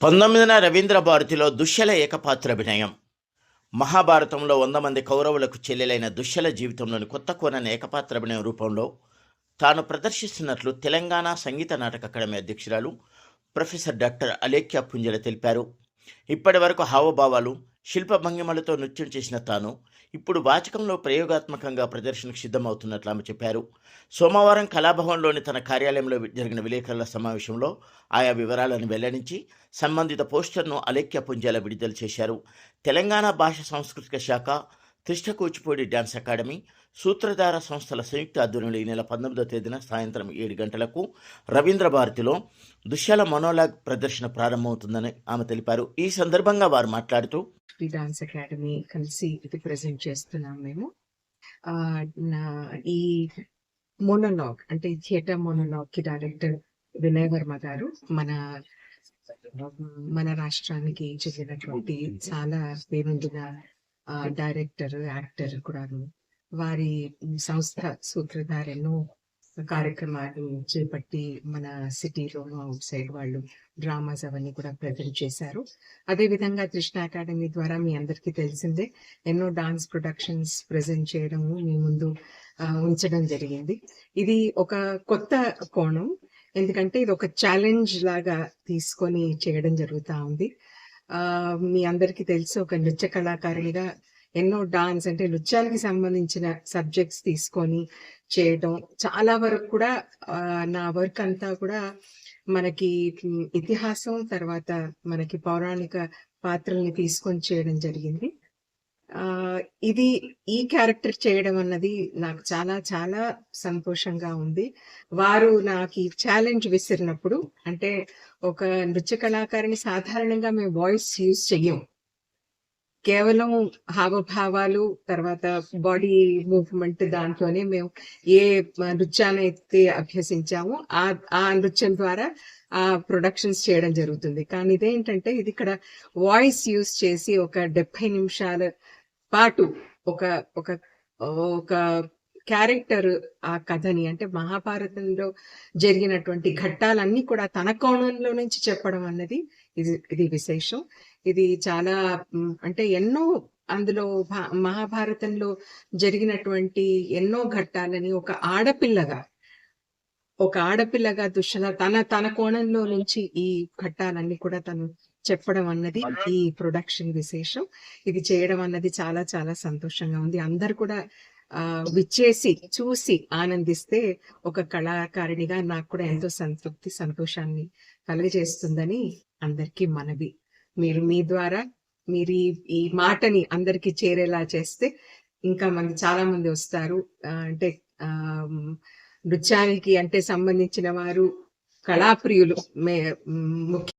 19న రవీంద్ర భారతిలో దుశ్శల ఏకపాత్రాభినయం. మహాభారతంలో 100 మంది కౌరవులకు చెల్లెలైన దుశ్శల జీవితంలోని కొత్త కోణాన్ని ఏకపాత్రాభినయం రూపంలో తాను ప్రదర్శిస్తున్నట్లు తెలంగాణ సంగీత నాటక అకాడమీ అధ్యక్షురాలు ప్రొఫెసర్ డాక్టర్ అలేఖ్య పుంజల తెలిపారు. ఇప్పటి వరకు హావభావాలు, శిల్ప భంగిమలతో నృత్యం చేసిన తాను ఇప్పుడు వాచకంలో ప్రయోగాత్మకంగా ప్రదర్శనకు సిద్ధమవుతున్నట్లు ఆమె చెప్పారు. సోమవారం కళాభవన్లోని తన కార్యాలయంలో జరిగిన విలేకరుల సమావేశంలో ఆయా వివరాలను వెల్లడించి సంబంధిత పోస్టర్ను అలేఖ్య పుంజాల విడుదల చేశారు. తెలంగాణ భాష సాంస్కృతిక శాఖ, కృష్ణ కూచిపూడి డ్యాన్స్ అకాడమీ, సూత్రధార సంస్థల సంయుక్త ఆధ్వర్యంలో ఈ నెల 19వ తేదీన సాయంత్రం 7 గంటలకు రవీంద్ర భారతిలో దుశ్శల మొనోలాగ్ ప్రదర్శన ప్రారంభమవుతుందని ఆమె తెలిపారు. ఈ సందర్భంగా వారు మాట్లాడుతూ, డాన్స్ అకాడమీ కలిసి ఇది ప్రెజెంట్ చేస్తున్నాం మేము. ఈ మోనోలాగ్ అంటే థియేటర్ మోనోలాగ్ కి డైరెక్టర్ వినయ్ వర్మ గారు మన రాష్ట్రానికి చెందినటువంటి చాలా పేరొందిన డైరెక్టర్, యాక్టర్ కూడాను. వారి సంస్థ సూత్రధార ఎన్నో కార్యక్రమాలు చేపట్టి మన సిటీలోను అవుట్ సైడ్ వాళ్ళు డ్రామాస్ అవన్నీ కూడా ప్రజెంట్ చేశారు. అదేవిధంగా కృష్ణ అకాడమీ ద్వారా మీ అందరికీ తెలిసిందే ఎన్నో డాన్స్ ప్రొడక్షన్స్ ప్రజెంట్ చేయడము మీ ముందు ఉంచడం జరిగింది. ఇది ఒక కొత్త కోణం, ఎందుకంటే ఇది ఒక ఛాలెంజ్ లాగా తీసుకొని చేయడం జరుగుతూ ఉంది. మీ అందరికీ తెలుసు, ఒక నృత్య కళాకారునిగా ఎన్నో డాన్స్ అంటే నృత్యానికి సంబంధించిన సబ్జెక్ట్స్ తీసుకొని చేయడం చాలా వరకు కూడా నా వర్క్ అంతా కూడా మనకి ఇతిహాసం, తర్వాత మనకి పౌరాణిక పాత్రల్ని తీసుకొని చేయడం జరిగింది. ఇది ఈ క్యారెక్టర్ చేయడం అన్నది నాకు చాలా చాలా సంతోషంగా ఉంది. వారు నాకు ఈ ఛాలెంజ్ విసిరినప్పుడు, అంటే ఒక నృత్య కళాకారిని సాధారణంగా మేము వాయిస్ యూజ్ చెయ్యం, కేవలం హావభావాలు, తర్వాత బాడీ మూవ్మెంట్, దాంట్లోనే మేము ఏ నృత్యాన్ని అయితే అభ్యసించామో ఆ నృత్యం ద్వారా ఆ ప్రొడక్షన్స్ చేయడం జరుగుతుంది. కానీ ఇదేంటంటే ఇది ఇక్కడ వాయిస్ యూజ్ చేసి ఒక 70 నిమిషాల పాటు ఒక ఒక ఒక క్యారెక్టర్ ఆ కథని, అంటే మహాభారతంలో జరిగినటువంటి ఘట్టాలన్నీ కూడా తన కోణంలో నుంచి చెప్పడం అన్నది ఇది విశేషం. ఇది చాలా అంటే ఎన్నో అందులో మహాభారతంలో జరిగినటువంటి ఎన్నో ఘట్టాలని ఒక ఆడపిల్లగా దుశ్శల తన కోణంలో నుంచి ఈ ఘట్టాలన్నీ కూడా తను చెప్పడం అన్నది ఈ ప్రొడక్షన్ విశేషం. ఇది చేయడం అన్నది చాలా చాలా సంతోషంగా ఉంది. అందరు కూడా విచ్చేసి చూసి ఆనందిస్తే ఒక కళాకారిణిగా నాకు కూడా ఎంతో సంతోషాన్ని కలుగజేస్తుందని అందరికీ మనవి. మీరు మీ ద్వారా మీరు ఈ మాటని అందరికి చేరేలా చేస్తే ఇంకా చాలా మంది వస్తారు. అంటే నృత్యానికి అంటే సంబంధించిన వారు, కళాప్రియులు ముఖ్య